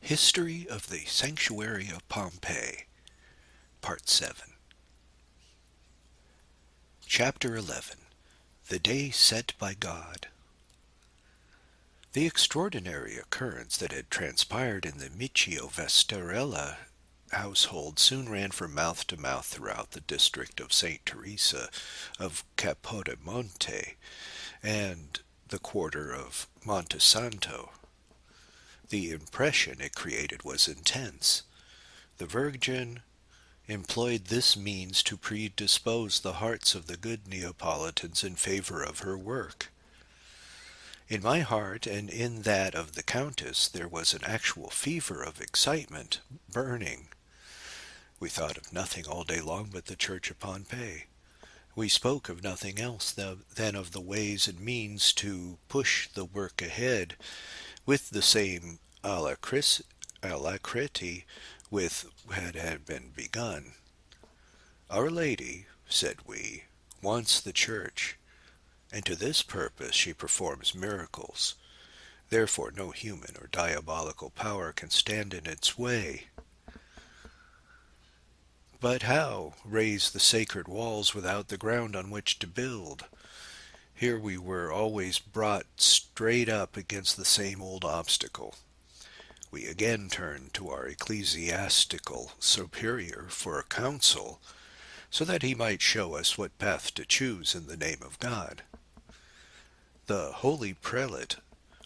History of the Sanctuary of Pompei, Part 7. Chapter 11. The Day Set by God. The extraordinary occurrence that had transpired in the Miccio Vestarella household soon ran from mouth to mouth throughout the district of St. Teresa of Capodimonte and the quarter of Montesanto. The impression it created was intense. The Virgin employed this means to predispose the hearts of the good Neapolitans in favor of her work. In my heart and in that of the Countess there was an actual fever of excitement burning. We thought of nothing all day long but the Church of Pompei. We spoke of nothing else than of the ways and means to push the work ahead with the same alacrity with what had been begun. Our Lady, said we, wants the Church, and to this purpose she performs miracles. Therefore no human or diabolical power can stand in its way. But how raise the sacred walls without the ground on which to build? Here we were always brought straight up against the same old obstacle. We again turned to our ecclesiastical superior for a counsel, so that he might show us what path to choose in the name of God. The holy prelate,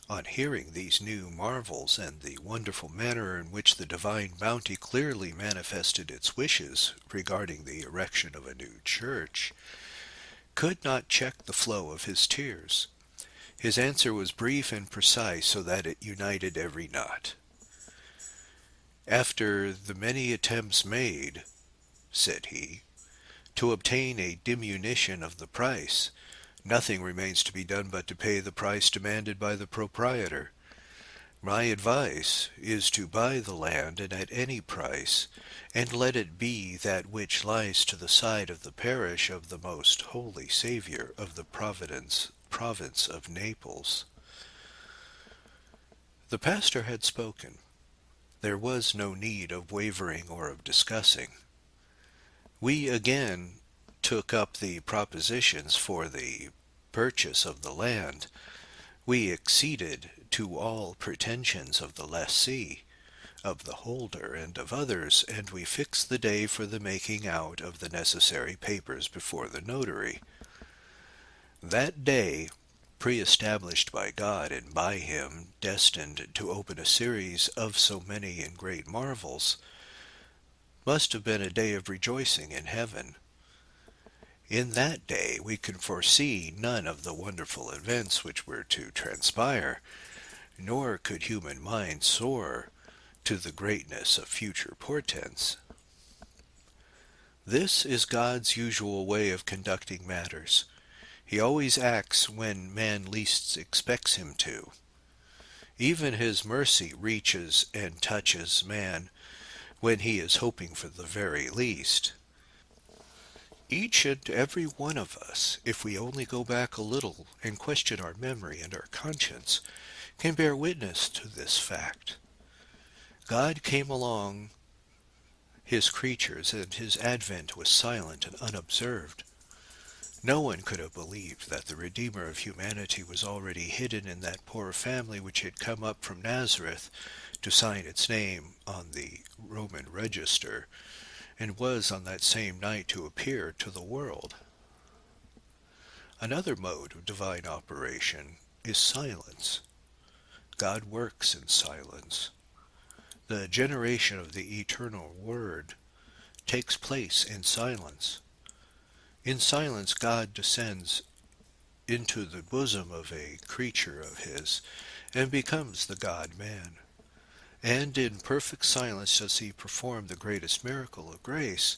on hearing these new marvels and the wonderful manner in which the divine bounty clearly manifested its wishes regarding the erection of a new church, could not check the flow of his tears. His answer was brief and precise, so that it united every knot. After the many attempts made, said he, to obtain a diminution of the price, nothing remains to be done but to pay the price demanded by the proprietor. My advice is to buy the land, and at any price, and let it be that which lies to the side of the parish of the most holy Saviour of the province of Naples. The pastor had spoken. There was no need of wavering or of discussing. We again took up the propositions for the purchase of the land. We acceded to all pretensions of the lessee, of the holder, and of others, and we fixed the day for the making out of the necessary papers before the notary. That day, pre-established by God and by him, destined to open a series of so many and great marvels, must have been a day of rejoicing in heaven. In that day we can foresee none of the wonderful events which were to transpire, nor could human mind soar to the greatness of future portents. This is God's usual way of conducting matters. He always acts when man least expects him to. Even his mercy reaches and touches man when he is hoping for the very least. Each and every one of us, if we only go back a little and question our memory and our conscience, can bear witness to this fact. God came along his creatures, and his advent was silent and unobserved. No one could have believed that the Redeemer of humanity was already hidden in that poor family which had come up from Nazareth to sign its name on the Roman register, and was on that same night to appear to the world. Another mode of divine operation is silence. God works in silence. The generation of the eternal Word takes place in silence. In silence God descends into the bosom of a creature of his, and becomes the God-man. And in perfect silence does he perform the greatest miracle of grace,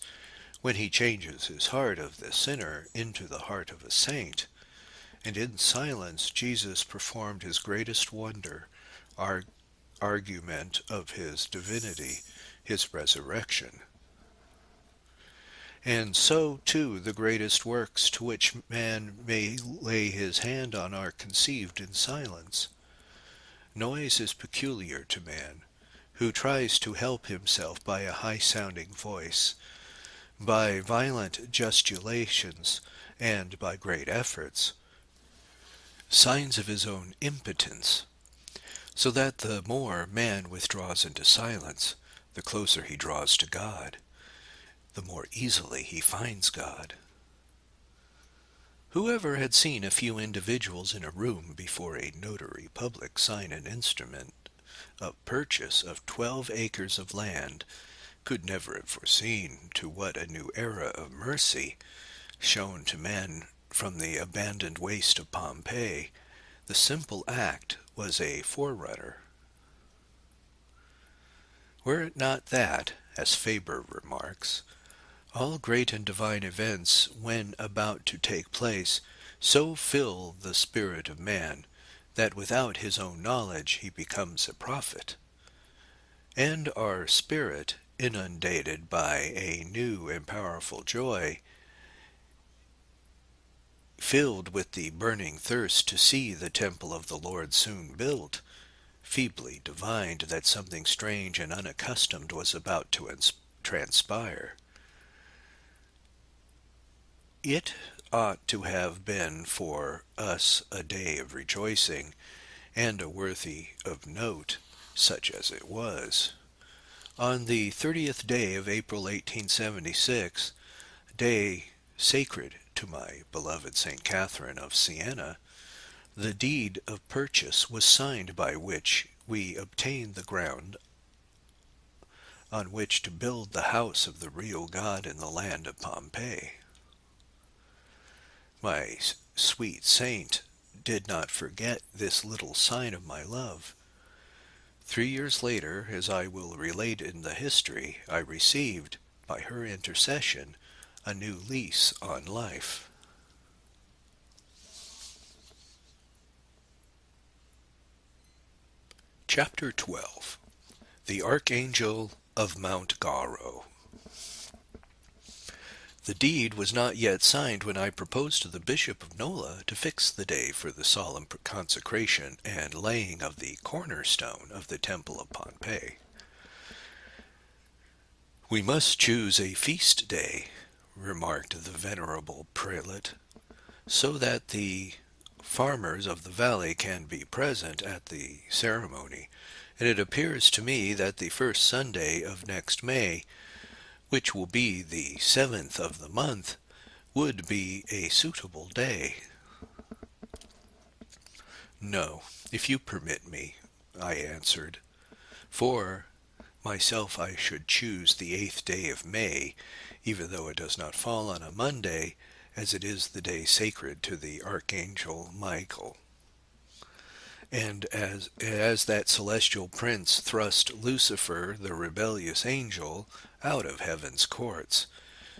when he changes his heart of the sinner into the heart of a saint. And in silence Jesus performed his greatest wonder, argument of his divinity, his resurrection. And so, too, the greatest works to which man may lay his hand on are conceived in silence. Noise is peculiar to man, who tries to help himself by a high-sounding voice, by violent gesticulations, and by great efforts, signs of his own impotence, so that the more man withdraws into silence, the closer he draws to God, the more easily he finds God. Whoever had seen a few individuals in a room before a notary public sign an instrument of purchase of 12 acres of land could never have foreseen to what a new era of mercy shown to man from the abandoned waste of Pompei the simple act was a forerunner. Were it not that, as Faber remarks, all great and divine events, when about to take place, so fill the spirit of man that without his own knowledge he becomes a prophet, and our spirit, inundated by a new and powerful joy, filled with the burning thirst to see the temple of the Lord soon built, feebly divined that something strange and unaccustomed was about to transpire. It ought to have been for us a day of rejoicing, and a worthy of note, such as it was. On the 30th day of April 1876, a day sacred to my beloved St. Catherine of Siena, the deed of purchase was signed by which we obtained the ground on which to build the house of the real God in the land of Pompei. My sweet saint did not forget this little sign of my love. 3 years later, as I will relate in the history, I received, by her intercession, a new lease on life. Chapter 12. The Archangel of Mount Garo. The deed was not yet signed when I proposed to the Bishop of Nola to fix the day for the solemn consecration and laying of the cornerstone of the Temple of Pompei. "We must choose a feast day," remarked the venerable prelate, "so that the farmers of the valley can be present at the ceremony, and it appears to me that the first Sunday of next May, which will be the 7th of the month, would be a suitable day." "No, if you permit me," I answered. "For myself I should choose the 8th day of May, even though it does not fall on a Monday, as it is the day sacred to the Archangel Michael. And as that celestial prince thrust Lucifer, the rebellious angel, out of heaven's courts,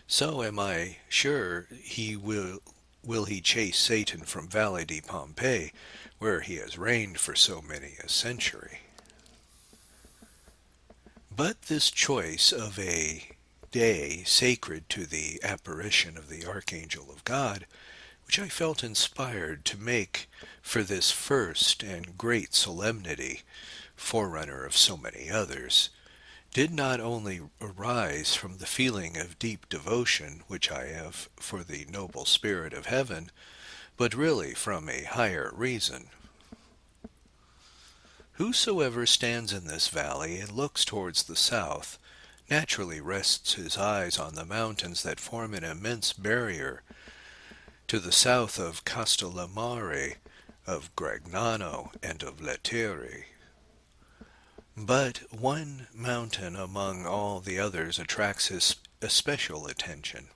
so am I sure he will he chase Satan from Valle di Pompei, where he has reigned for so many a century." But this choice of a day sacred to the apparition of the Archangel of God, which I felt inspired to make for this first and great solemnity, forerunner of so many others, did not only arise from the feeling of deep devotion which I have for the noble spirit of heaven, but really from a higher reason. Whosoever stands in this valley and looks towards the south naturally rests his eyes on the mountains that form an immense barrier to the south of Castellamare, of Gragnano, and of Lettieri. But one mountain among all the others attracts his especial attention.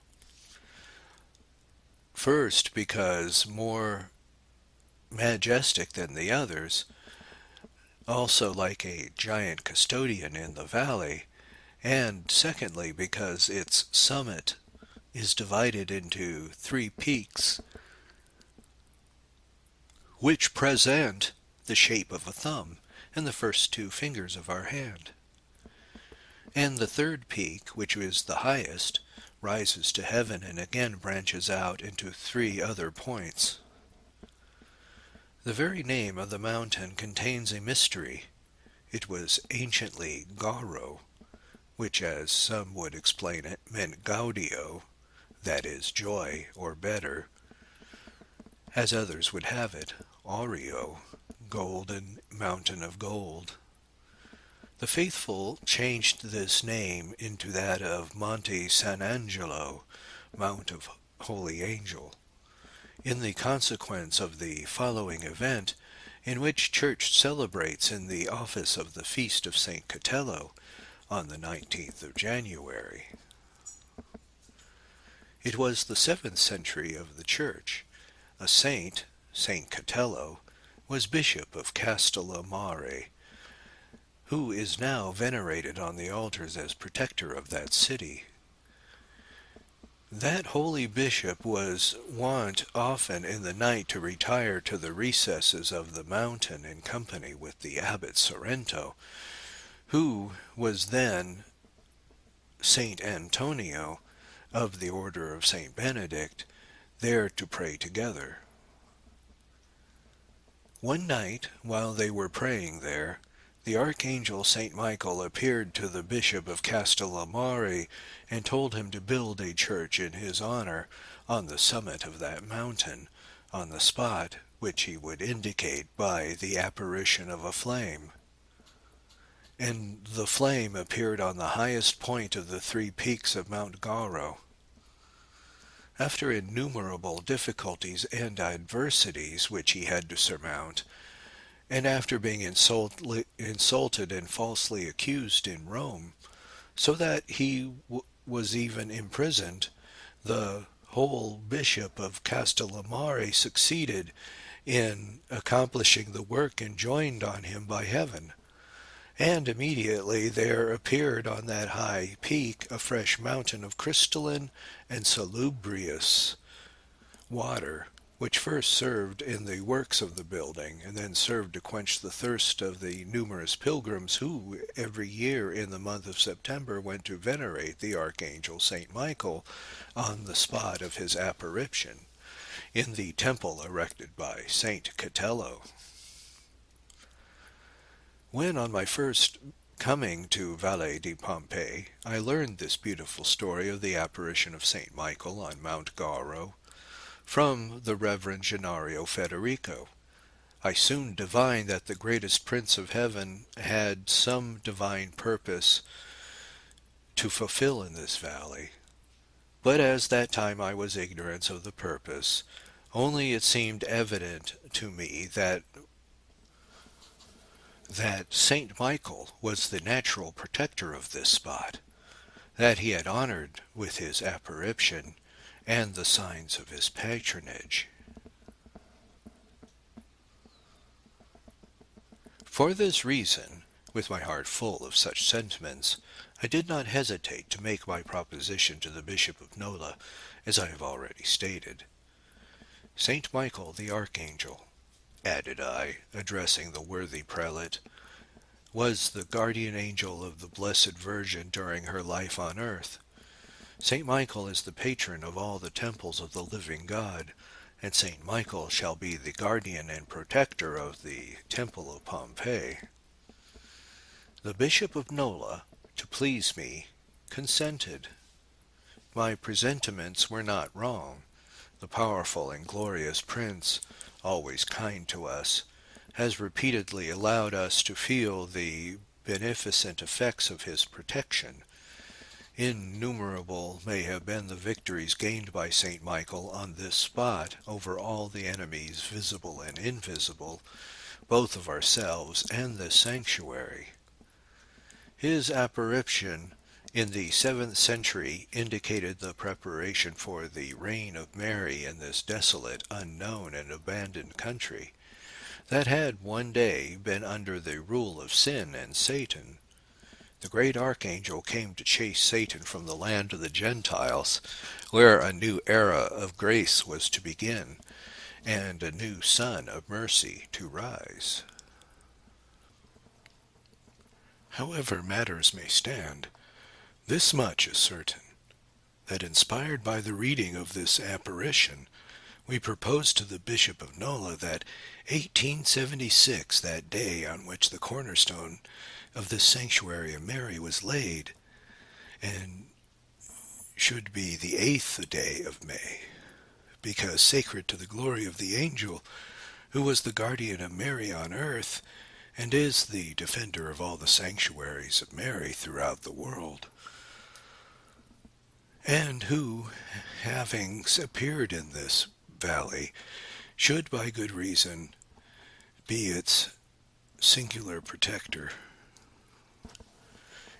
First, because more majestic than the others, also like a giant custodian in the valley, and secondly, because its summit is divided into 3 peaks, which present the shape of a thumb and the first 2 fingers of our hand. And the 3rd peak, which is the highest, rises to heaven and again branches out into 3 other points. The very name of the mountain contains a mystery. It was anciently Gauro, which, as some would explain it, meant gaudio, that is, joy, or better, as others would have it, aureo, golden mountain of gold. The faithful changed this name into that of Monte San Angelo, Mount of Holy Angel, in the consequence of the following event, in which Church celebrates in the office of the Feast of St. Catello on the 19th of January. It was the 7th century of the Church. A saint, St. Catello, was Bishop of Castellamare, who is now venerated on the altars as protector of that city. That holy bishop was wont often in the night to retire to the recesses of the mountain in company with the abbot Sorrento, who was then Saint Antonio of the order of Saint Benedict, there to pray together. One night, while they were praying there, the archangel Saint Michael appeared to the bishop of Castellamare and told him to build a church in his honor on the summit of that mountain, on the spot which he would indicate by the apparition of a flame. And the flame appeared on the highest point of the 3 peaks of Mount Gauro. After innumerable difficulties and adversities which he had to surmount, and after being insulted and falsely accused in Rome, so that he was even imprisoned, the whole bishop of Castellamare succeeded in accomplishing the work enjoined on him by heaven. And immediately there appeared on that high peak a fresh mountain of crystalline and salubrious water, which first served in the works of the building, and then served to quench the thirst of the numerous pilgrims who, every year in the month of September, went to venerate the Archangel St. Michael on the spot of his apparition, in the temple erected by St. Catello. When on my first coming to Valle di Pompei, I learned this beautiful story of the apparition of St. Michael on Mount Gauro, from the Reverend Gennario Federico, I soon divined that the greatest Prince of Heaven had some divine purpose to fulfill in this valley. But as that time I was ignorant of the purpose, only it seemed evident to me that Saint Michael was the natural protector of this spot, that he had honored with his apparition and the signs of his patronage. For this reason, with my heart full of such sentiments, I did not hesitate to make my proposition to the Bishop of Nola, as I have already stated. Saint Michael the Archangel, added I, addressing the worthy prelate, was the guardian angel of the Blessed Virgin during her life on earth. Saint Michael is the patron of all the temples of the living God, and Saint Michael shall be the guardian and protector of the temple of Pompei. The Bishop of Nola, to please me, consented. My presentiments were not wrong. The powerful and glorious Prince, always kind to us, has repeatedly allowed us to feel the beneficent effects of his protection. Innumerable may have been the victories gained by St. Michael on this spot over all the enemies, visible and invisible, both of ourselves and this sanctuary. His apparition in the 7th century indicated the preparation for the reign of Mary in this desolate, unknown, and abandoned country, that had one day been under the rule of sin and Satan. The great archangel came to chase Satan from the land of the Gentiles, where a new era of grace was to begin, and a new sun of mercy to rise. However matters may stand, this much is certain, that inspired by the reading of this apparition, We proposed to the Bishop of Nola that 1876, that day on which the cornerstone of this sanctuary of Mary was laid, and should be the 8th day of May, because sacred to the glory of the angel who was the guardian of Mary on earth, and is the defender of all the sanctuaries of Mary throughout the world, and who, having appeared in this valley, should by good reason be its singular protector.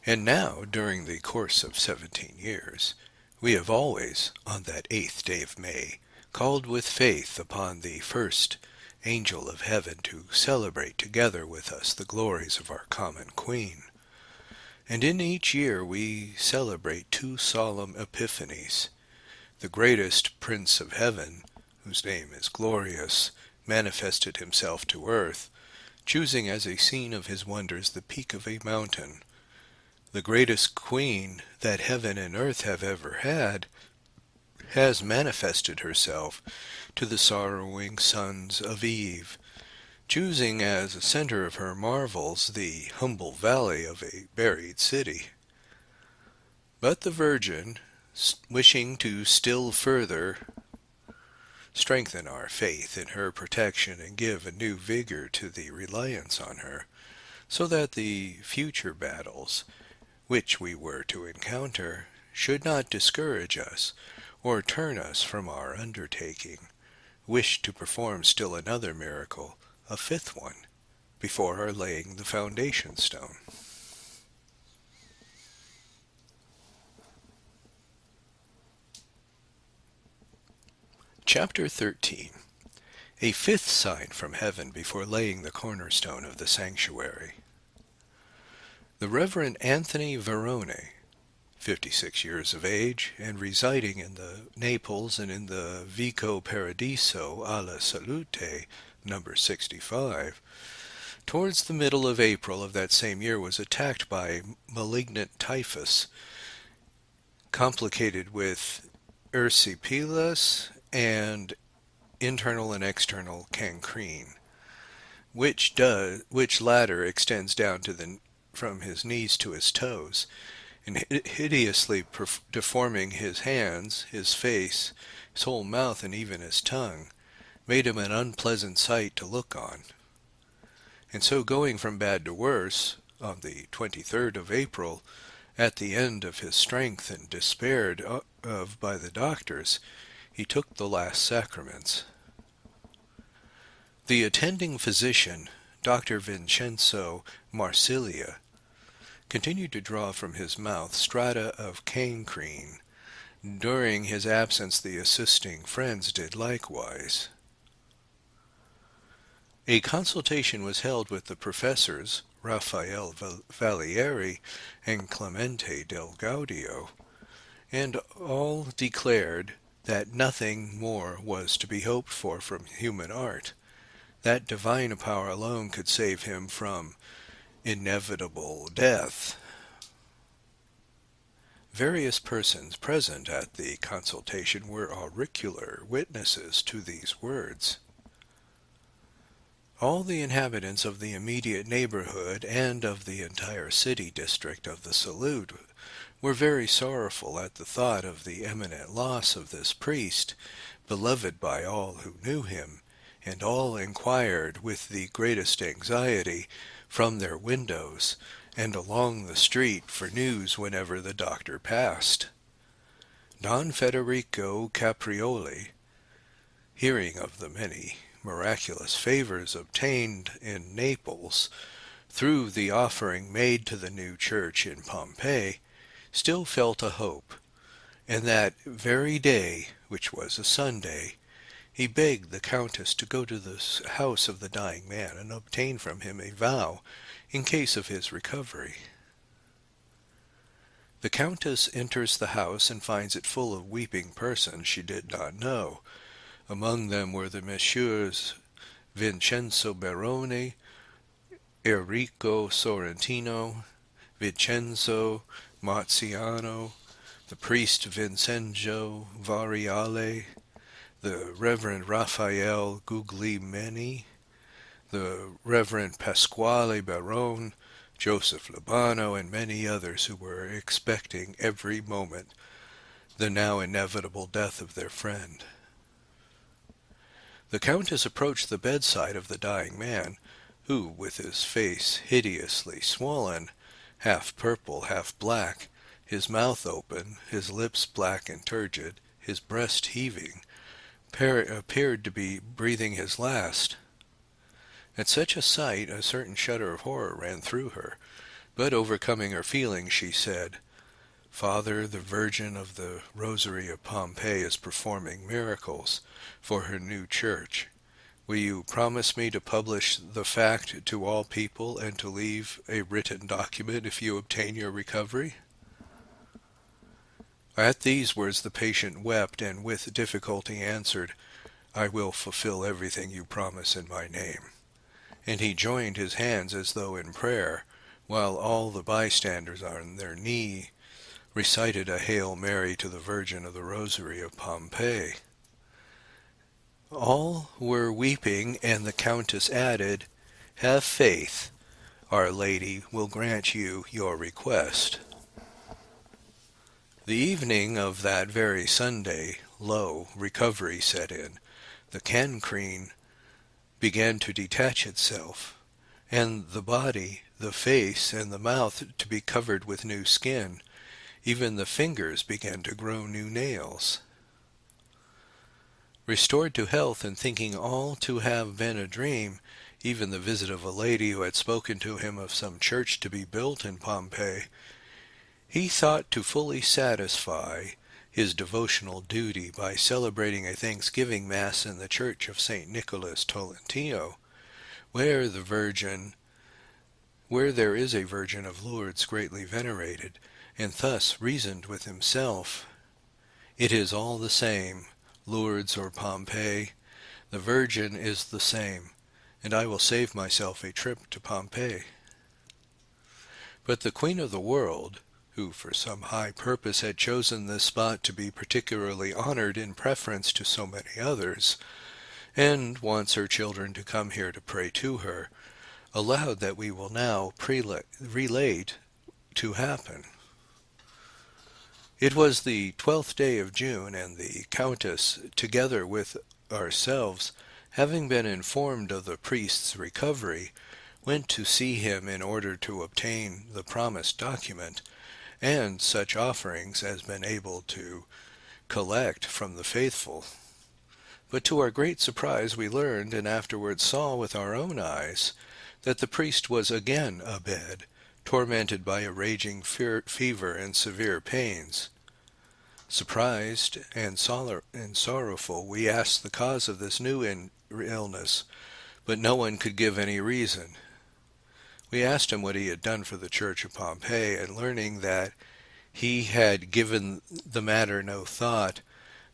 And now, during the course of 17 years, we have always, on that 8th day of May, called with faith upon the first angel of heaven to celebrate together with us the glories of our common Queen. And in each year we celebrate 2 solemn epiphanies. The greatest Prince of Heaven, whose name is glorious, manifested himself to earth, choosing as a scene of his wonders the peak of a mountain. The greatest Queen that heaven and earth have ever had has manifested herself to the sorrowing sons of Eve, choosing as a center of her marvels the humble valley of a buried city. But the Virgin, wishing to still further strengthen our faith in her protection and give a new vigor to the reliance on her, so that the future battles which we were to encounter should not discourage us or turn us from our undertaking, wished to perform still another miracle, a 5th one, before our laying the foundation stone. Chapter 13. A 5th sign from heaven before laying the cornerstone of the sanctuary. The Reverend Anthony Verone, 56 years of age, and residing in the Naples and in the Vico Paradiso alla Salute, number 65, towards the middle of April of that same year was attacked by malignant typhus, complicated with erysipelas and internal and external cancrene, which latter extends down to from his knees to his toes, and hideously deforming his hands, his face, his whole mouth, and even his tongue, made him an unpleasant sight to look on. And so going from bad to worse, on the 23rd of April, at the end of his strength and despaired of by the doctors, he took the last sacraments. The attending physician, Dr. Vincenzo Marsiglia, continued to draw from his mouth strata of cancrene. During his absence the assisting friends did likewise. A consultation was held with the professors, Raphael Valieri and Clemente del Gaudio, and all declared that nothing more was to be hoped for from human art, that divine power alone could save him from inevitable death. Various persons present at the consultation were auricular witnesses to these words. All the inhabitants of the immediate neighborhood and of the entire city district of the Salute were very sorrowful at the thought of the imminent loss of this priest, beloved by all who knew him, and all inquired with the greatest anxiety from their windows and along the street for news whenever the doctor passed. Don Federico Caprioli, hearing of the many miraculous favors obtained in Naples through the offering made to the new church in Pompei, still felt a hope, and that very day, which was a Sunday, he begged the Countess to go to the house of the dying man and obtain from him a vow in case of his recovery. The Countess enters the house and finds it full of weeping persons she did not know. Among them were the Messieurs Vincenzo Barone, Enrico Sorrentino, Vincenzo Marziano, the priest Vincenzo Variale, the Reverend Raphael Guglielmini, the Reverend Pasquale Barone, Joseph Labano, and many others who were expecting every moment the now inevitable death of their friend. The Countess approached the bedside of the dying man, who, with his face hideously swollen, half purple, half black, his mouth open, his lips black and turgid, his breast heaving, appeared to be breathing his last. At such a sight a certain shudder of horror ran through her, but overcoming her feelings, she said, "Father, the Virgin of the Rosary of Pompei is performing miracles for her new church. Will you promise me to publish the fact to all people and to leave a written document if you obtain your recovery?" At these words the patient wept and with difficulty answered, "I will fulfill everything you promise in my name." And he joined his hands as though in prayer, while all the bystanders on their knee recited a Hail Mary to the Virgin of the Rosary of Pompei. All were weeping, and the Countess added, "Have faith. Our Lady will grant you your request." The evening of that very Sunday, recovery set in. The cancrene began to detach itself, and the body, the face, and the mouth to be covered with new skin. Even the fingers began to grow new nails. Restored to health and thinking all to have been a dream, even the visit of a lady who had spoken to him of some church to be built in Pompei, he thought to fully satisfy his devotional duty by celebrating a Thanksgiving Mass in the Church of St. Nicholas Tolentino, where there is a Virgin of Lourdes greatly venerated, and thus reasoned with himself, "It is all the same, Lourdes or Pompei, the Virgin is the same, and I will save myself a trip to Pompei." But the Queen of the World, who for some high purpose had chosen this spot to be particularly honored in preference to so many others, and wants her children to come here to pray to her, allowed that we will now relate to happen. It was the 12th day of June, and the Countess, together with ourselves, having been informed of the priest's recovery, went to see him in order to obtain the promised document, and such offerings as been able to collect from the faithful. But to our great surprise we learned, and afterwards saw with our own eyes, that the priest was again abed, tormented by a raging fever and severe pains. Surprised and sorrowful, we asked the cause of this new illness, but no one could give any reason. We asked him what he had done for the Church of Pompei, and learning that he had given the matter no thought,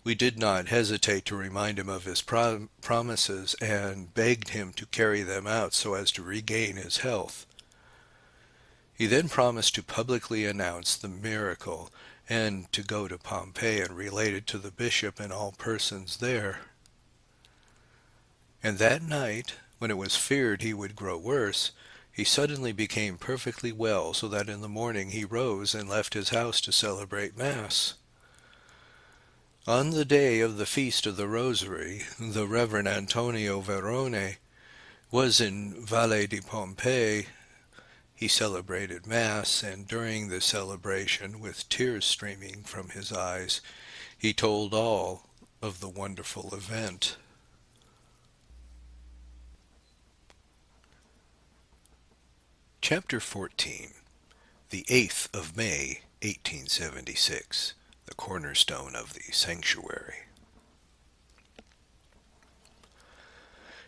we did not hesitate to remind him of his promises and begged him to carry them out so as to regain his health. He then promised to publicly announce the miracle and to go to Pompei and relate it to the bishop and all persons there. And that night, when it was feared he would grow worse, he suddenly became perfectly well, so that in the morning he rose and left his house to celebrate Mass. On the day of the Feast of the Rosary, the Reverend Antonio Verone was in Valle di Pompei. He celebrated Mass, and during the celebration, with tears streaming from his eyes, he told all of the wonderful event. Chapter 14. The 8th of May, 1876. The cornerstone of the sanctuary.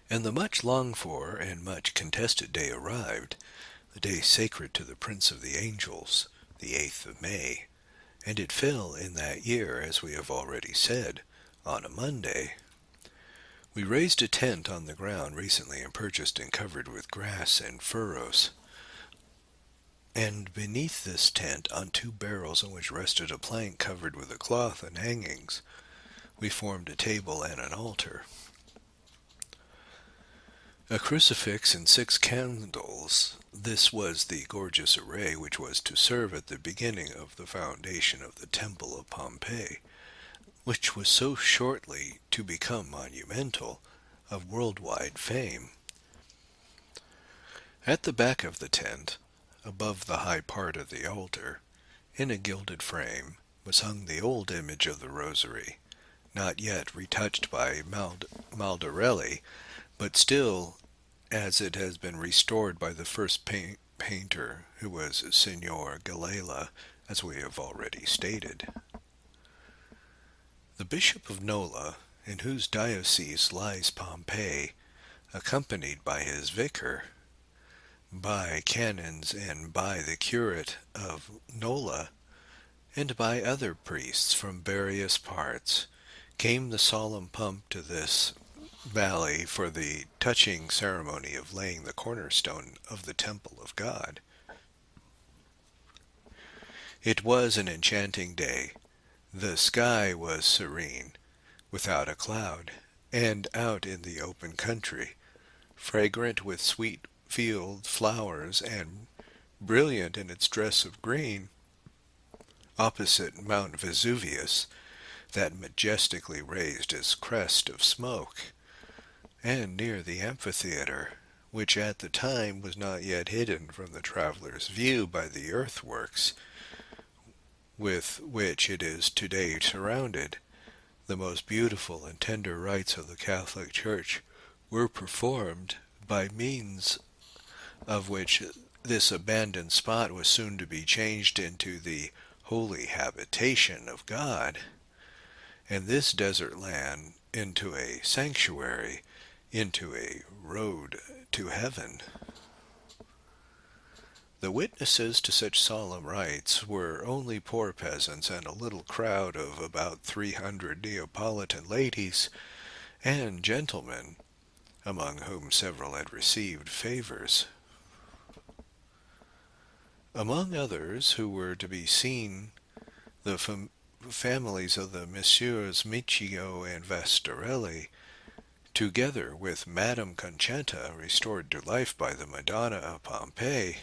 And the much longed for and much contested day arrived, the day sacred to the Prince of the Angels, the 8th of May, and it fell in that year, as we have already said, on a Monday. We raised a tent on the ground recently purchased and covered with grass and furrows. And beneath this tent, on 2 barrels on which rested a plank covered with a cloth and hangings, we formed a table and an altar. A crucifix and 6 candles, this was the gorgeous array which was to serve at the beginning of the foundation of the Temple of Pompei, which was so shortly to become monumental, of worldwide fame. At the back of the tent, above the high part of the altar, in a gilded frame, was hung the old image of the Rosary, not yet retouched by Maldarelli, but still as it has been restored by the first painter, who was Signor Gallela, as we have already stated. The Bishop of Nola, in whose diocese lies Pompei, accompanied by his vicar, by canons and by the curate of Nola, and by other priests from various parts, came the solemn pomp to this valley for the touching ceremony of laying the cornerstone of the temple of God. It was an enchanting day. The sky was serene, without a cloud, and out in the open country, fragrant with sweet field flowers and brilliant in its dress of green, opposite Mount Vesuvius, that majestically raised its crest of smoke, and near the amphitheater, which at the time was not yet hidden from the traveler's view by the earthworks with which it is today surrounded, the most beautiful and tender rites of the Catholic Church were performed, by means of which this abandoned spot was soon to be changed into the holy habitation of God, and this desert land into a sanctuary, into a road to heaven. The witnesses to such solemn rites were only poor peasants and a little crowd of about 300 Neapolitan ladies and gentlemen, among whom several had received favors. Among others who were to be seen, the families of the Messieurs Miccio and Vastarelli, together with Madame Concetta, restored to life by the Madonna of Pompei.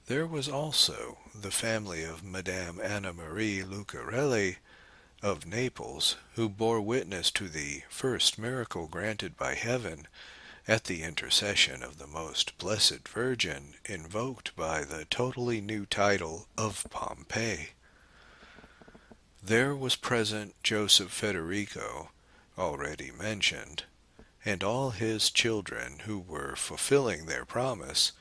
There was also the family of Madame Anna Marie Lucarelli of Naples, who bore witness to the first miracle granted by heaven at the intercession of the most blessed Virgin, invoked by the totally new title of Pompei. There was present Joseph Federico, already mentioned, and all his children who were fulfilling their promise,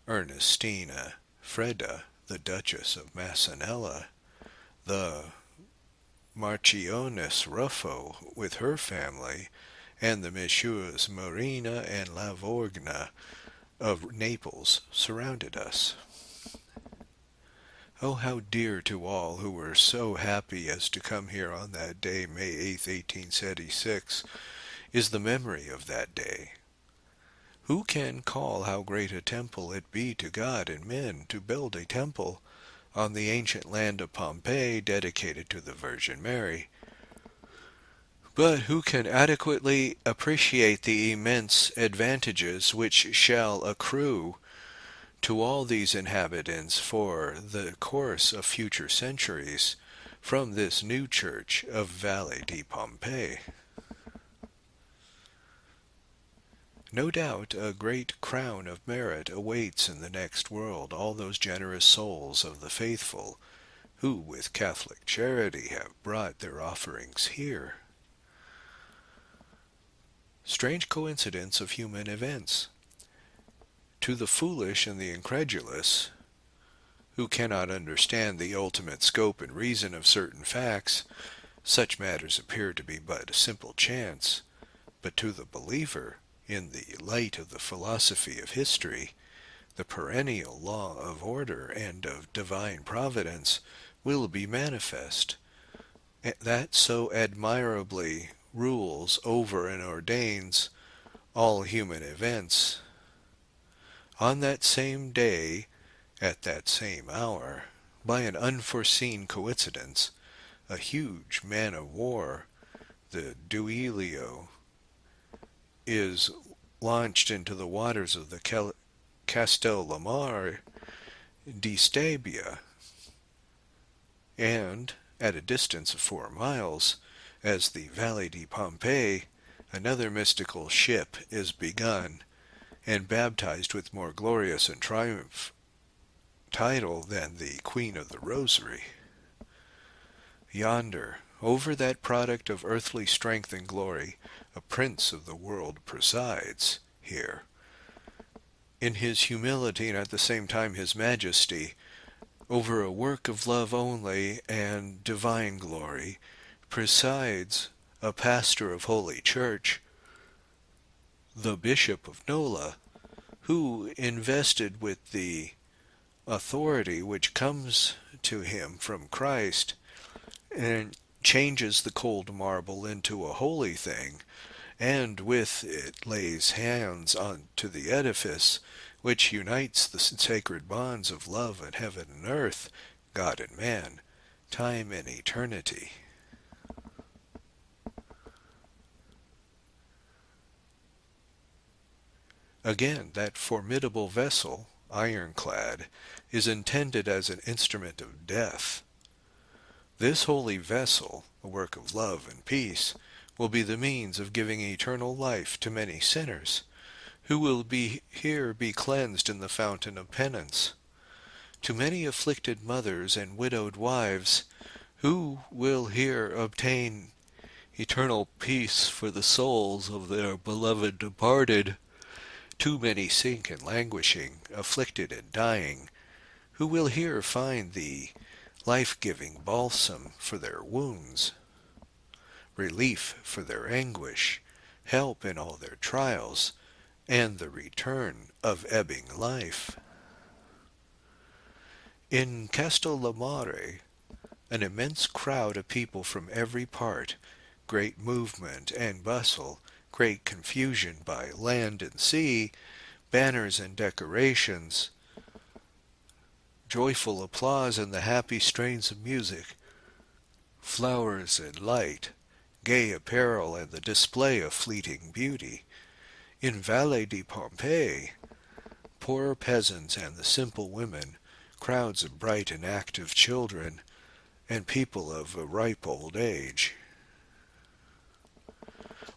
Ernestina, Freda, the Duchess of Massanella, the Marchioness Ruffo with her family, and the Messieurs Marina and Lavorgna of Naples surrounded us. Oh, how dear to all who were so happy as to come here on that day, May 8th, 1876, is the memory of that day. Who can call how great a temple it be to God and men to build a temple on the ancient land of Pompei dedicated to the Virgin Mary? But who can adequately appreciate the immense advantages which shall accrue to all these inhabitants for the course of future centuries from this new church of Valle di Pompei? No doubt a great crown of merit awaits in the next world all those generous souls of the faithful who with Catholic charity have brought their offerings here. Strange coincidence of human events. To the foolish and the incredulous, who cannot understand the ultimate scope and reason of certain facts, such matters appear to be but a simple chance, but to the believer, in the light of the philosophy of history, the perennial law of order and of divine providence will be manifest, that so admirably rules over and ordains all human events. On that same day, at that same hour, by an unforeseen coincidence, a huge man of war, the Duilio, is launched into the waters of the Castellamare di Stabia, and, at a distance of 4 miles, as the Valley di Pompei, another mystical ship is begun, and baptized with more glorious and triumph title than the Queen of the Rosary. Yonder, over that product of earthly strength and glory, a prince of the world presides here. In his humility and at the same time his majesty, over a work of love only and divine glory, presides a pastor of Holy Church, the Bishop of Nola, who, invested with the authority which comes to him from Christ, and changes the cold marble into a holy thing, and with it lays hands on to the edifice which unites the sacred bonds of love in heaven and earth, God and man, time and eternity. Again, that formidable vessel, ironclad, is intended as an instrument of death. This holy vessel, a work of love and peace, will be the means of giving eternal life to many sinners, who will be cleansed in the fountain of penance, to many afflicted mothers and widowed wives, who will here obtain eternal peace for the souls of their beloved departed, too many sick and languishing, afflicted and dying, who will here find the life-giving balsam for their wounds, relief for their anguish, help in all their trials, and the return of ebbing life. In Castellamare, an immense crowd of people from every part, great movement and bustle, great confusion by land and sea, banners and decorations, joyful applause and the happy strains of music, flowers and light, gay apparel and the display of fleeting beauty. In Valle di Pompei, poor peasants and the simple women, crowds of bright and active children, and people of a ripe old age,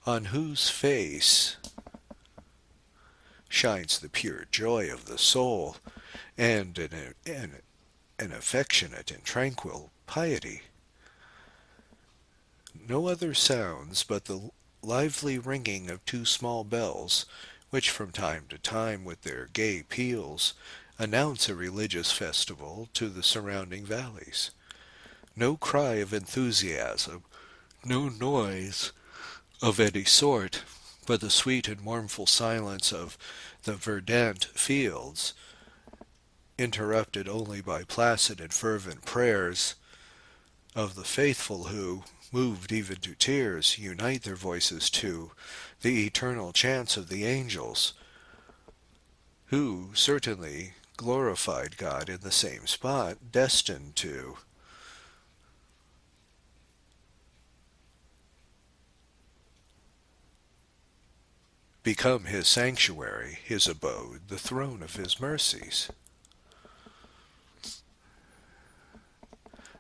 on whose face shines the pure joy of the soul and an affectionate and tranquil piety. No other sounds but the lively ringing of 2 small bells, which from time to time with their gay peals announce a religious festival to the surrounding valleys. No cry of enthusiasm, no noise of any sort, but the sweet and mournful silence of the verdant fields, interrupted only by placid and fervent prayers of the faithful who, moved even to tears, unite their voices to the eternal chants of the angels, who certainly glorified God in the same spot, destined to become his sanctuary, his abode, the throne of his mercies.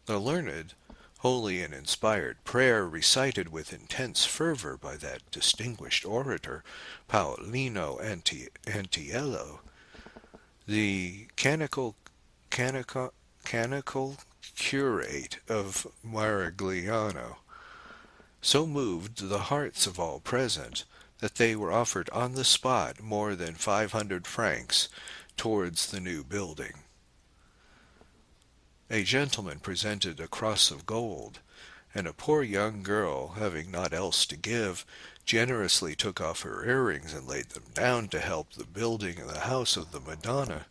The learned, holy and inspired prayer recited with intense fervor by that distinguished orator, Paolino Antiello, the canonical curate of Marigliano, so moved the hearts of all present that they were offered on the spot more than 500 francs towards the new building. A gentleman presented a cross of gold, and a poor young girl, having naught else to give, generously took off her earrings and laid them down to help the building of the house of the Madonna.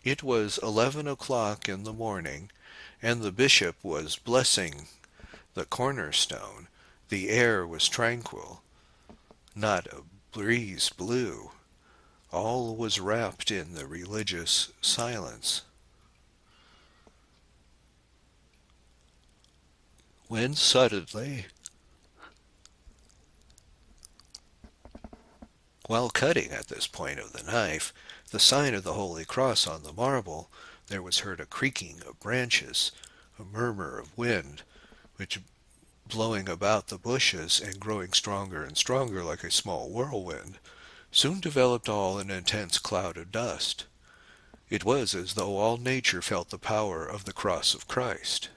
It was 11 o'clock in the morning, and the bishop was blessing the cornerstone. The air was tranquil, not a breeze blew. All was wrapped in the religious silence. when suddenly, while cutting at this point of the knife the sign of the Holy Cross on the marble, there was heard a creaking of branches, a murmur of wind, which, blowing about the bushes and growing stronger and stronger like a small whirlwind, soon developed all an intense cloud of dust. It was as though all nature felt the power of the cross of Christ.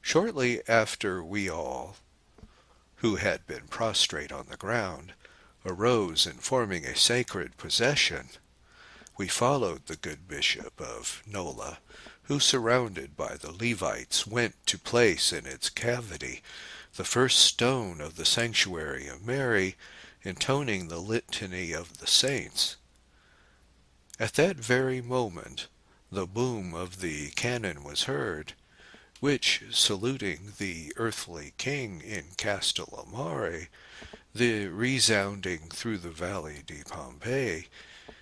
Shortly after we all, who had been prostrate on the ground, arose and forming a sacred procession, we followed the good bishop of Nola, who, surrounded by the Levites, went to place in its cavity the first stone of the sanctuary of Mary, intoning the litany of the saints. At that very moment the boom of the cannon was heard, which, saluting the earthly king in Castellamare, the resounding through the valley di Pompei,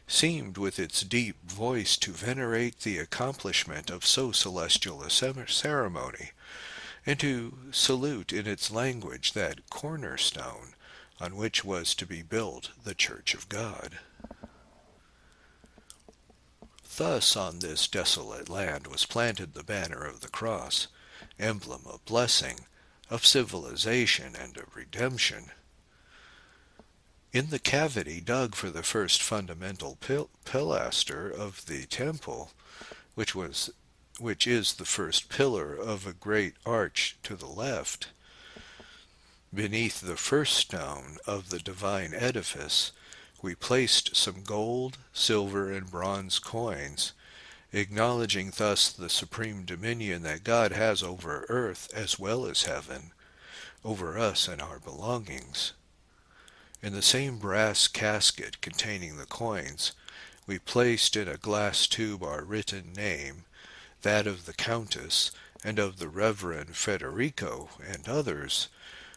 seemed with its deep voice to venerate the accomplishment of so celestial a ceremony, and to salute in its language that cornerstone on which was to be built the Church of God. Thus on this desolate land was planted the banner of the cross, emblem of blessing, of civilization, and of redemption. In the cavity dug for the first fundamental pilaster of the temple, which is the first pillar of a great arch to the left, beneath the first stone of the divine edifice, we placed some gold, silver, and bronze coins, acknowledging thus the supreme dominion that God has over earth as well as heaven, over us and our belongings. In the same brass casket containing the coins, we placed in a glass tube our written name, that of the Countess, and of the Reverend Federico, and others,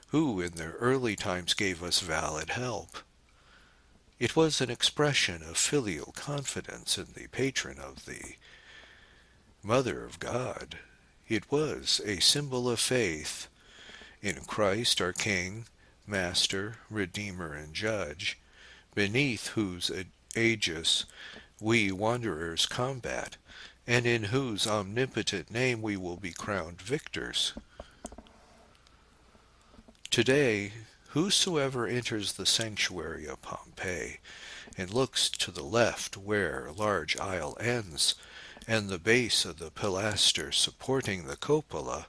who in their early times gave us valid help. It was an expression of filial confidence in the patron of the Mother of God. It was a symbol of faith in Christ our King, Master, Redeemer, and Judge, beneath whose aegis we wanderers combat, and in whose omnipotent name we will be crowned victors. Today, whosoever enters the sanctuary of Pompei and looks to the left where large aisle ends, and the base of the pilaster supporting the cupola,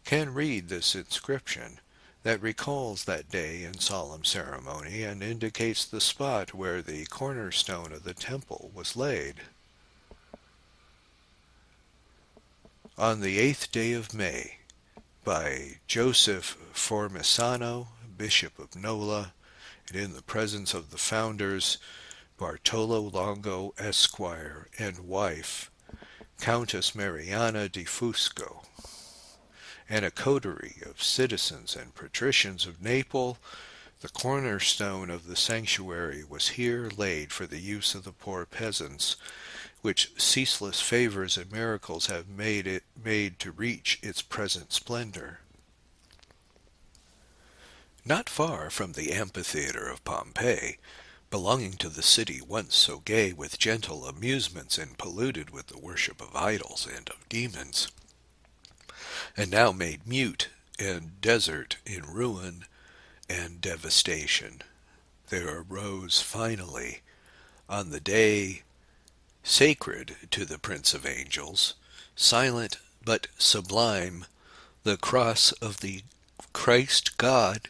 can read this inscription that recalls that day in solemn ceremony and indicates the spot where the cornerstone of the temple was laid. On the 8th day of May, by Joseph Formisano, Bishop of Nola, and in the presence of the founders, Bartolo Longo, Esquire, and wife, Countess Mariana di Fusco, and a coterie of citizens and patricians of Naples, the cornerstone of the sanctuary was here laid for the use of the poor peasants, which ceaseless favors and miracles have made to reach its present splendor. Not far from the amphitheater of Pompei, belonging to the city once so gay with gentle amusements and polluted with the worship of idols and of demons, and now made mute and desert in ruin and devastation, there arose finally, on the day sacred to the Prince of Angels, silent but sublime, the cross of the Christ God.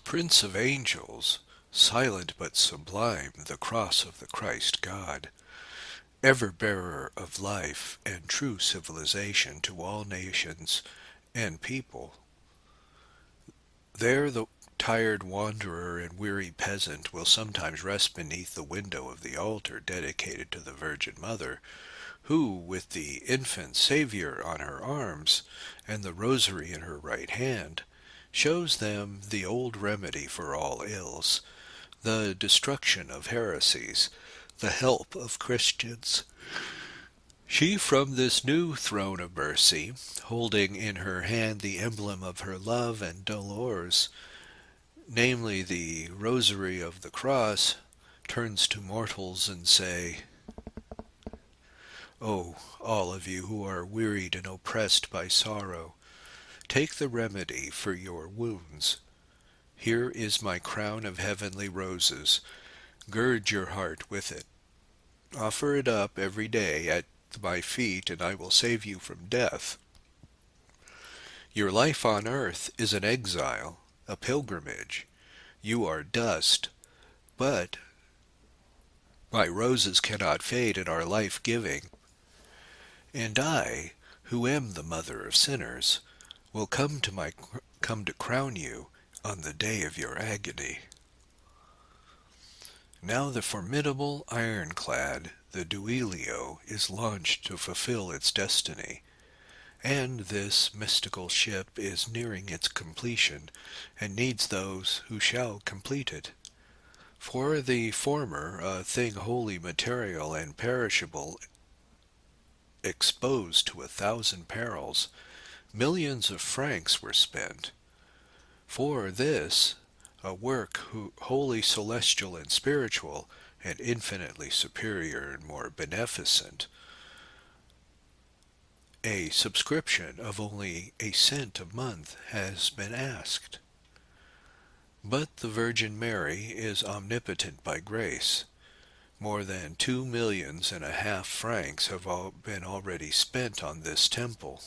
Prince of Angels, silent but sublime, the cross of the Christ God, ever-bearer of life and true civilization to all nations and people. There the tired wanderer and weary peasant will sometimes rest beneath the window of the altar dedicated to the Virgin Mother, who, with the infant Saviour on her arms and the Rosary in her right hand, shows them the old remedy for all ills, the destruction of heresies, the help of Christians, She from this new throne of mercy, holding in her hand the emblem of her love and dolors, namely the Rosary of the Cross, turns to mortals and say, "O, all of you who are wearied and oppressed by sorrow, take the remedy for your wounds. Here is my crown of heavenly roses. Gird your heart with it. Offer it up every day at my feet, and I will save you from death. Your life on earth is an exile, a pilgrimage. You are dust, but my roses cannot fade and are life-giving. And I, who am the mother of sinners, will come to crown you on the day of your agony." Now the formidable ironclad, the Duilio, is launched to fulfill its destiny, and this mystical ship is nearing its completion, and needs those who shall complete it. For the former, a thing wholly material and perishable, exposed to 1,000 perils, millions of francs were spent. For this, a work wholly celestial and spiritual, and infinitely superior and more beneficent, a subscription of only a cent a month has been asked. But the Virgin Mary is omnipotent by grace. More than 2,500,000 francs have been already spent on this temple.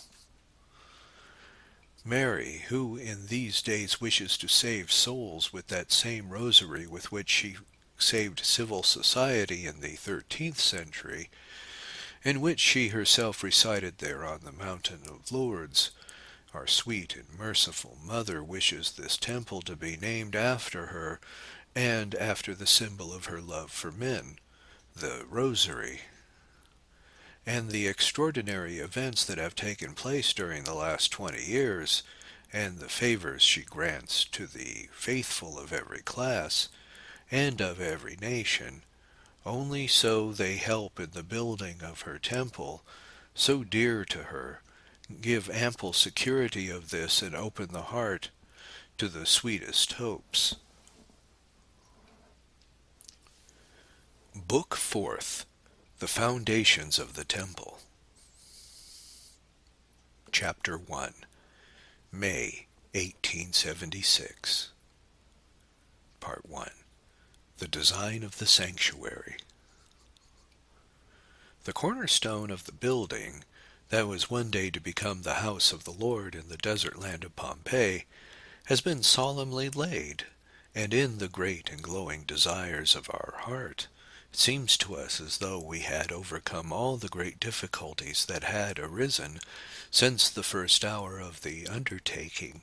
Mary, who in these days wishes to save souls with that same rosary with which she saved civil society in the 13th century, and which she herself recited there on the mountain of Lourdes, our sweet and merciful Mother wishes this temple to be named after her and after the symbol of her love for men, the Rosary. And the extraordinary events that have taken place during the last 20 years, and the favors she grants to the faithful of every class, and of every nation, only so they help in the building of her temple, so dear to her, give ample security of this and open the heart to the sweetest hopes. Book Fourth, The Foundations of the Temple. Chapter 1, May 1876. Part 1. The Design of the Sanctuary. The cornerstone of the building, that was one day to become the house of the Lord in the desert land of Pompei, has been solemnly laid, and in the great and glowing desires of our heart, it seems to us as though we had overcome all the great difficulties that had arisen since the first hour of the undertaking,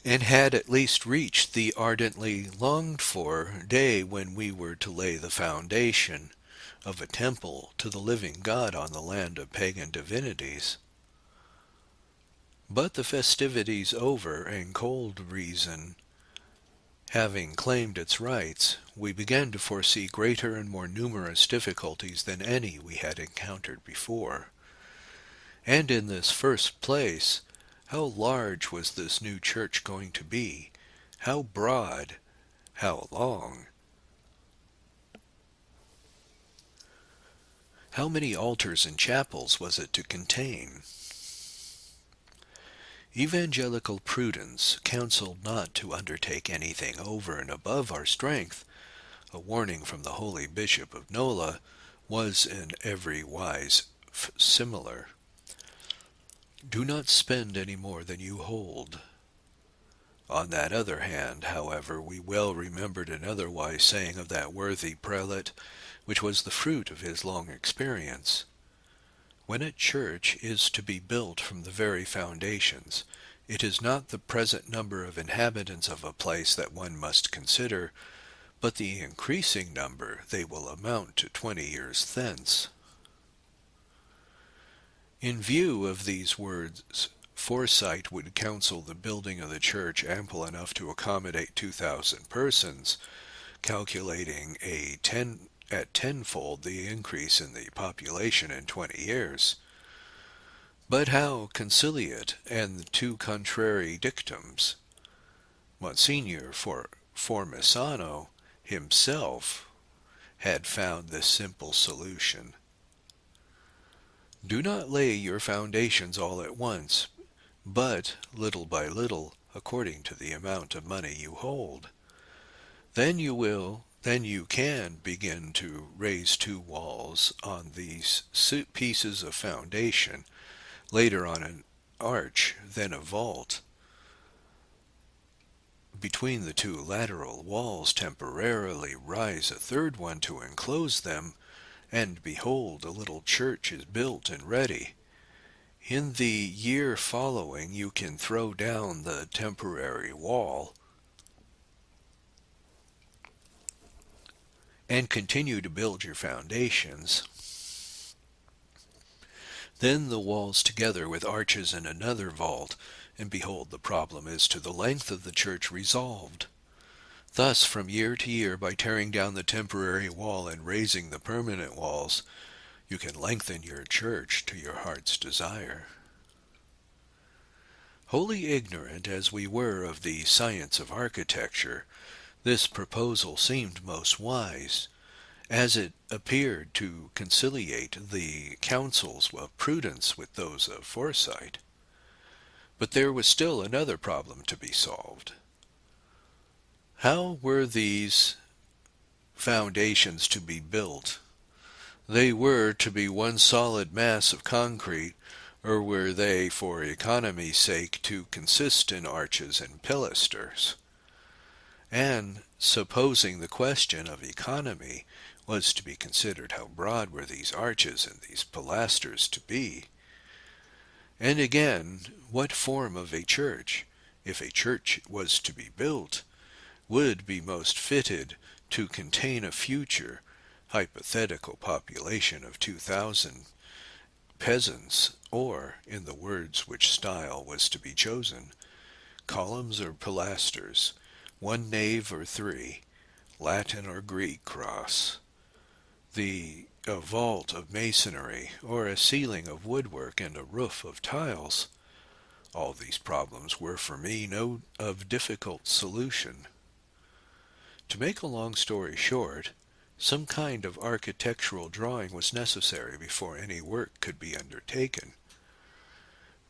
and had at least reached the ardently longed-for day when we were to lay the foundation of a temple to the living God on the land of pagan divinities. But the festivities over, and cold reason having claimed its rights, we began to foresee greater and more numerous difficulties than any we had encountered before. And in this first place, how large was this new church going to be? How broad? How long? How many altars and chapels was it to contain? Evangelical prudence counseled not to undertake anything over and above our strength. A warning from the holy Bishop of Nola was in every wise similar. Do not spend any more than you hold. On that other hand, however, we well remembered another wise saying of that worthy prelate, which was the fruit of his long experience. When a church is to be built from the very foundations, it is not the present number of inhabitants of a place that one must consider, but the increasing number they will amount to 20 years thence. In view of these words, foresight would counsel the building of the church ample enough to accommodate 2,000 persons, calculating a 10 at tenfold the increase in the population in 20 years. But how conciliate and the two contrary dictums. Monsignor Formisano himself had found this simple solution. Do not lay your foundations all at once, but little by little, according to the amount of money you hold. Then you can begin to raise two walls on these pieces of foundation, later on an arch, then a vault. Between the two lateral walls temporarily rise a third one to enclose them, and behold, a little church is built and ready. In the year following you can throw down the temporary wall and continue to build your foundations. Then the walls together with arches and another vault, and behold, the problem is to the length of the church resolved. Thus, from year to year, by tearing down the temporary wall and raising the permanent walls, you can lengthen your church to your heart's desire. Wholly ignorant as we were of the science of architecture, this proposal seemed most wise, as it appeared to conciliate the counsels of prudence with those of foresight. But there was still another problem to be solved. How were these foundations to be built? They were to be one solid mass of concrete, or were they, for economy's sake, to consist in arches and pilasters? And, supposing the question of economy was to be considered, how broad were these arches and these pilasters to be? And again, what form of a church, if a church was to be built, would be most fitted to contain a future hypothetical population of 2,000 peasants, or, in the words which style was to be chosen, columns or pilasters, one nave or three, Latin or Greek cross, a vault of masonry, or a ceiling of woodwork and a roof of tiles? All these problems were for me of difficult solution. To make a long story short, some kind of architectural drawing was necessary before any work could be undertaken.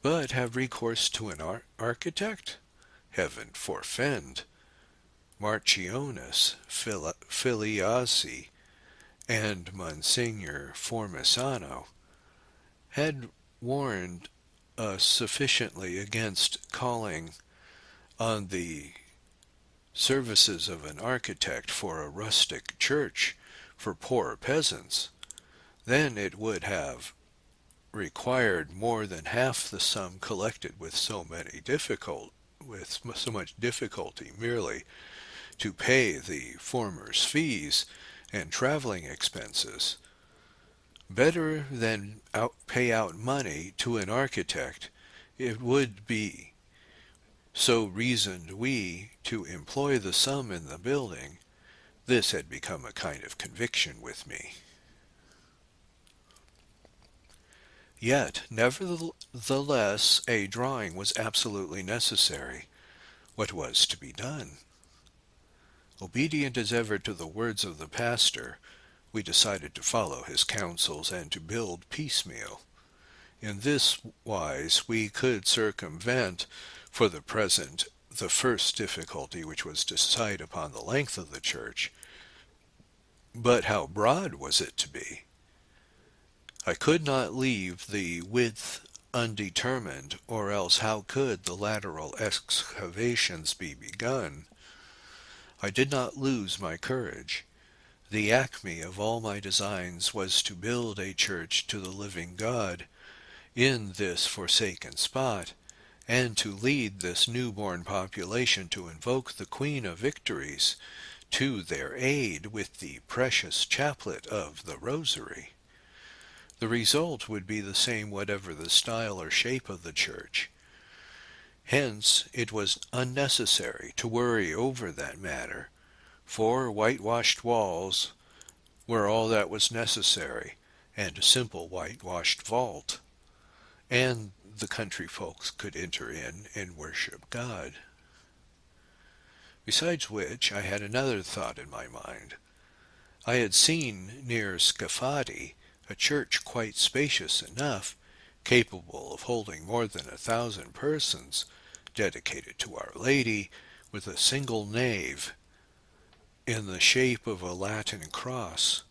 But have recourse to an architect? Heaven forfend! Marchionus Filiazzi and Monsignor Formisano had warned us sufficiently against calling on the services of an architect for a rustic church for poor peasants. Then it would have required more than half the sum collected with so much difficulty merely to pay the former's fees and traveling expenses. Better than pay out money to an architect it would be, so reasoned we, to employ the sum in the building. This had become a kind of conviction with me. Yet, nevertheless, a drawing was absolutely necessary. What was to be done? Obedient as ever to the words of the pastor, we decided to follow his counsels and to build piecemeal. In this wise we could circumvent, for the present, the first difficulty, which was to decide upon the length of the church. But how broad was it to be? I could not leave the width undetermined, or else how could the lateral excavations be begun? I did not lose my courage. The acme of all my designs was to build a church to the living God in this forsaken spot, and to lead this newborn population to invoke the Queen of Victories to their aid with the precious chaplet of the Rosary. The result would be the same whatever the style or shape of the church. Hence it was unnecessary to worry over that matter, for whitewashed walls were all that was necessary, and a simple whitewashed vault, and the country folks could enter in and worship God. Besides which, I had another thought in my mind. I had seen near Scafati a church quite spacious enough, capable of holding more than 1,000 persons, dedicated to Our Lady, with a single nave in the shape of a Latin cross,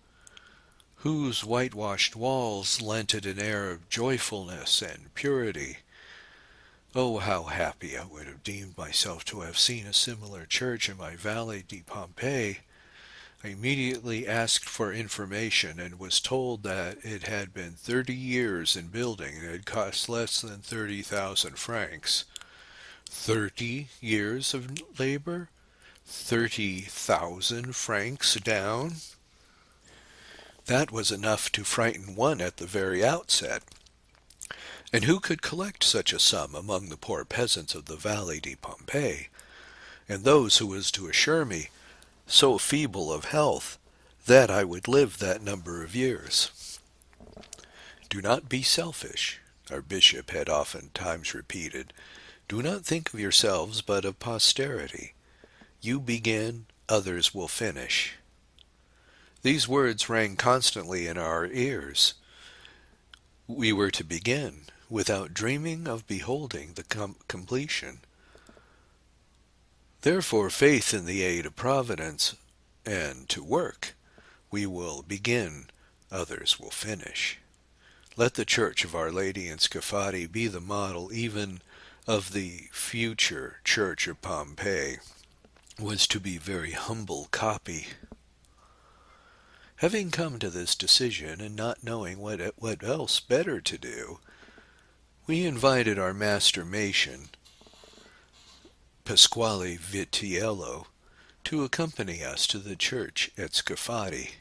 whose whitewashed walls lent it an air of joyfulness and purity. Oh, how happy I would have deemed myself to have seen a similar church in my Valley di Pompei. I immediately asked for information and was told that it had been 30 years in building and had cost less than 30,000 francs. 30 years of labor? 30,000 francs down? That was enough to frighten one at the very outset. And who could collect such a sum among the poor peasants of the Valley di Pompei, and those who was to assure me, so feeble of health, that I would live that number of years? Do not be selfish, our bishop had oftentimes repeated. Do not think of yourselves, but of posterity. You begin, others will finish. These words rang constantly in our ears. We were to begin, without dreaming of beholding the completion. Therefore, faith in the aid of Providence, and to work. We will begin, others will finish. Let the Church of Our Lady in Scafati be the model even of the future Church of Pompei, was to be very humble copy. Having come to this decision, and not knowing what else better to do, we invited our master Mason, Pasquale Vitiello, to accompany us to the church at Scafati.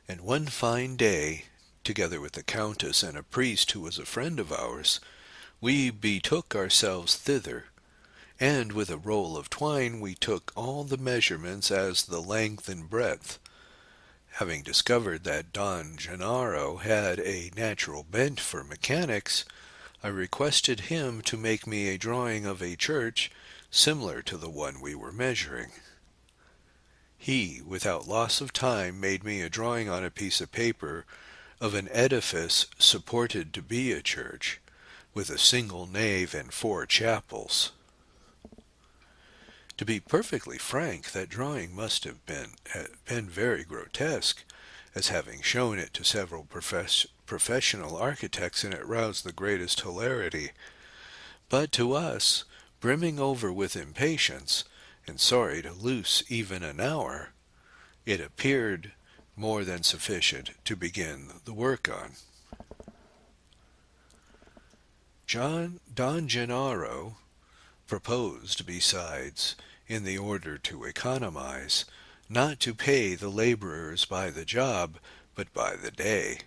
And one fine day, together with the countess and a priest who was a friend of ours, we betook ourselves thither, and with a roll of twine we took all the measurements as the length and breadth. Having discovered that Don Gennaro had a natural bent for mechanics, I requested him to make me a drawing of a church similar to the one we were measuring. He, without loss of time, made me a drawing on a piece of paper of an edifice supported to be a church, with a single nave and 4 chapels. To be perfectly frank, that drawing must have been very grotesque, as having shown it to several professional architects, and it roused the greatest hilarity. But to us, brimming over with impatience, and sorry to lose even an hour, it appeared more than sufficient to begin the work on. Don Gennaro proposed, besides, in the order to economize, not to pay the laborers by the job, but by the day,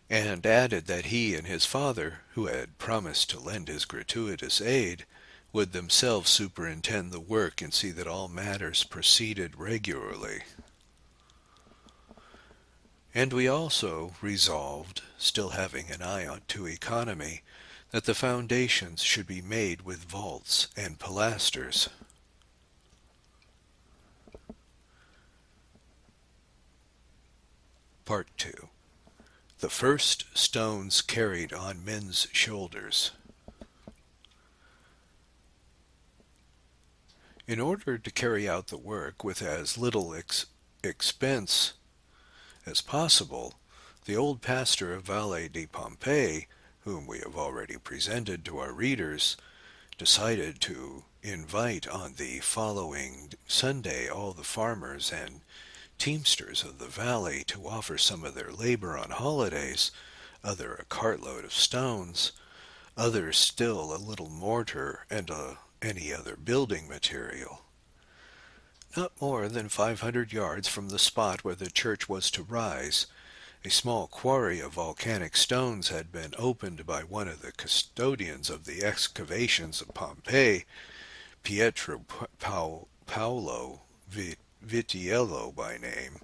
and added that he and his father, who had promised to lend his gratuitous aid, would themselves superintend the work and see that all matters proceeded regularly. And we also resolved, still having an eye to economy, that the foundations should be made with vaults and pilasters. Part 2. The first stones carried on men's shoulders. In order to carry out the work with as little expense as possible, the old pastor of Valle di Pompei, whom we have already presented to our readers, decided to invite on the following Sunday all the farmers and teamsters of the valley to offer some of their labor on holidays, other a cartload of stones, others still a little mortar and any other building material. Not more than 500 yards from the spot where the church was to rise, a small quarry of volcanic stones had been opened by one of the custodians of the excavations of Pompei, Pietro Paolo Vitiello by name.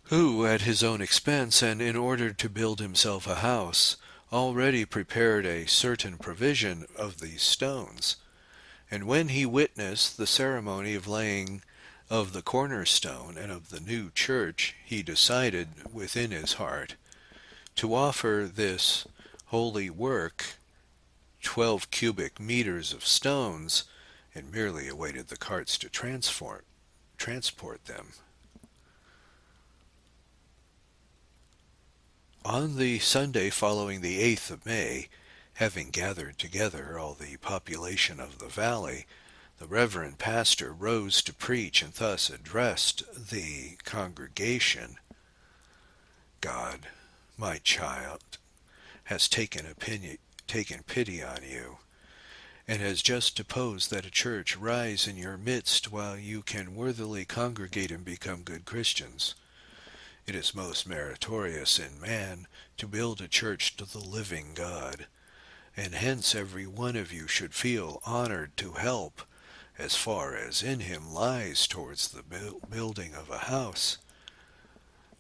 who, at his own expense, and in order to build himself a house, already prepared a certain provision of these stones. And when he witnessed the ceremony of laying of the cornerstone and of the new church, he decided within his heart to offer this holy work 12 cubic meters of stones, and merely awaited the carts to transport them. On the Sunday following the 8th of May, having gathered together all the population of the valley, the reverend pastor rose to preach and thus addressed the congregation: God, my child, has taken pity on you, and has just deposed that a church rise in your midst while you can worthily congregate and become good Christians. It is most meritorious in man to build a church to the living God, and hence every one of you should feel honored to help, as far as in him lies, towards the building of a house,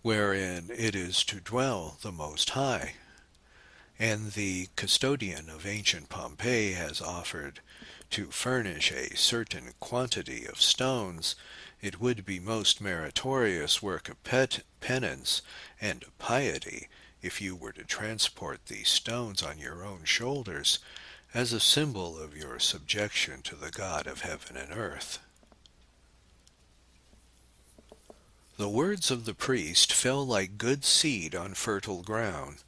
wherein it is to dwell the Most High. And the custodian of ancient Pompei has offered to furnish a certain quantity of stones. It would be most meritorious work of penance and piety if you were to transport these stones on your own shoulders, as a symbol of your subjection to the God of heaven and earth. The words of the priest fell like good seed on fertile ground.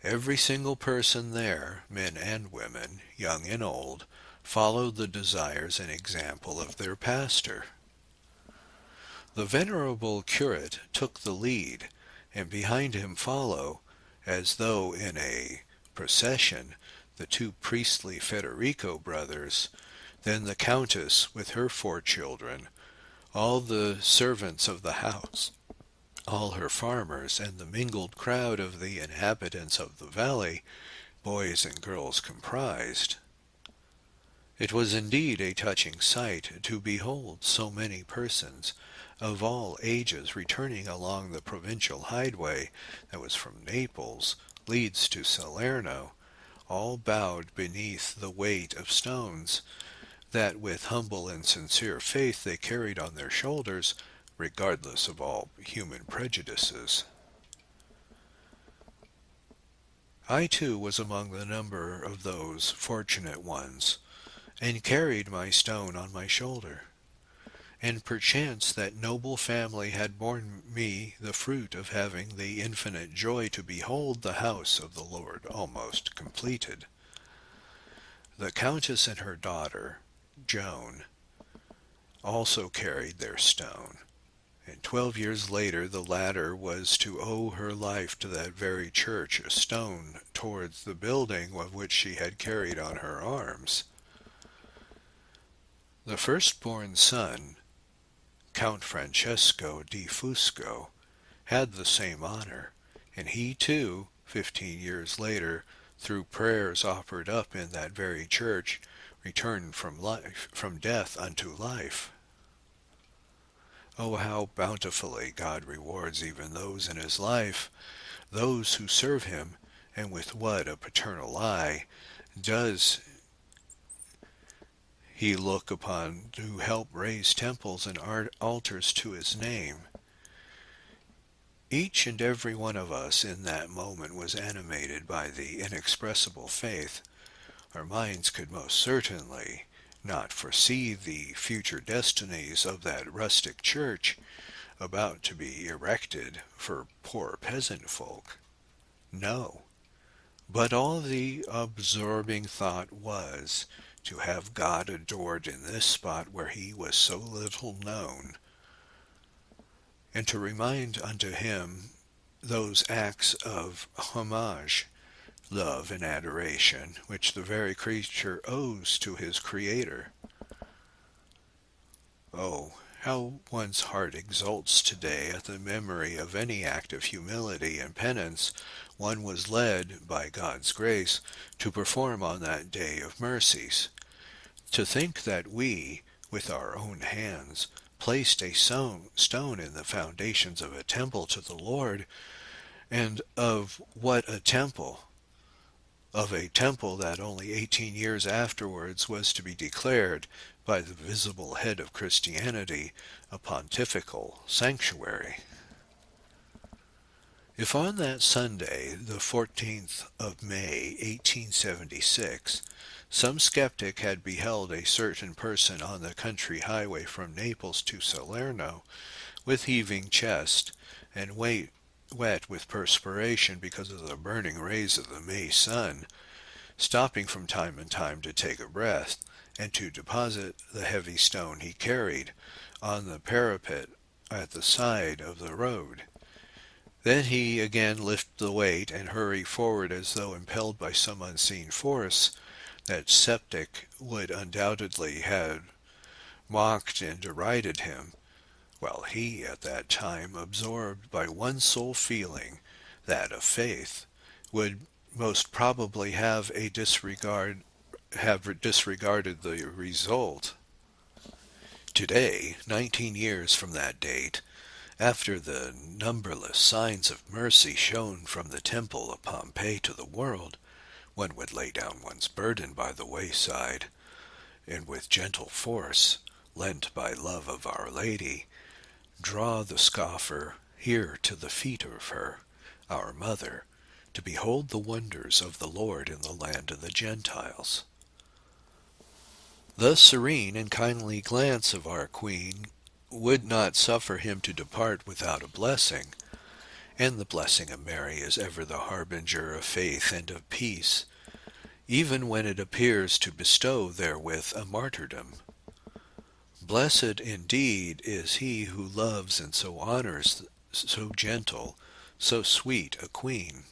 Every single person there, men and women, young and old, followed the desires and example of their pastor. The venerable curate took the lead, and behind him follow, as though in a procession, the two priestly Federico brothers, then the countess with her 4 children, all the servants of the house, all her farmers, and the mingled crowd of the inhabitants of the valley, boys and girls comprised. It was indeed a touching sight to behold so many persons of all ages returning along the provincial highway that was from Naples, leads to Salerno, all bowed beneath the weight of stones that with humble and sincere faith they carried on their shoulders, regardless of all human prejudices. I too was among the number of those fortunate ones, and carried my stone on my shoulder. And perchance that noble family had borne me the fruit of having the infinite joy to behold the house of the Lord almost completed. The Countess and her daughter, Joan, also carried their stone, and 12 years later the latter was to owe her life to that very church, a stone towards the building of which she had carried on her arms. The firstborn son, Count Francesco di Fusco, had the same honor, and he too, 15 years later, through prayers offered up in that very church, returned from death unto life. Oh, how bountifully God rewards even those in his life, those who serve him, and with what a paternal eye does he look upon to help raise temples and altars to his name. Each and every one of us in that moment was animated by the inexpressible faith. Our minds could most certainly not foresee the future destinies of that rustic church about to be erected for poor peasant folk. No, but all the absorbing thought was to have God adored in this spot where he was so little known, and to remind unto him those acts of homage, love, and adoration which the very creature owes to his Creator. Oh, how one's heart exults today at the memory of any act of humility and penance one was led, by God's grace, to perform on that day of mercies. To think that we, with our own hands, placed a stone in the foundations of a temple to the Lord, and of what a temple, of a temple that only 18 years afterwards was to be declared by the visible head of Christianity a pontifical sanctuary. If on that Sunday, the 14th of May, 1876, some skeptic had beheld a certain person on the country highway from Naples to Salerno, with heaving chest, and wet with perspiration because of the burning rays of the May sun, stopping from time to time to take a breath, and to deposit the heavy stone he carried on the parapet at the side of the road. Then he again lift the weight and hurry forward as though impelled by some unseen force. That sceptic would undoubtedly have mocked and derided him, while he, at that time, absorbed by one sole feeling, that of faith, would most probably have disregarded the result. Today, 19 years from that date, after the numberless signs of mercy shown from the temple of Pompei to the world, one would lay down one's burden by the wayside, and with gentle force, lent by love of Our Lady, draw the scoffer here to the feet of her, our Mother, to behold the wonders of the Lord in the land of the Gentiles. The serene and kindly glance of our Queen would not suffer him to depart without a blessing, and the blessing of Mary is ever the harbinger of faith and of peace, even when it appears to bestow therewith a martyrdom. Blessed indeed is he who loves and so honors so gentle, so sweet a queen.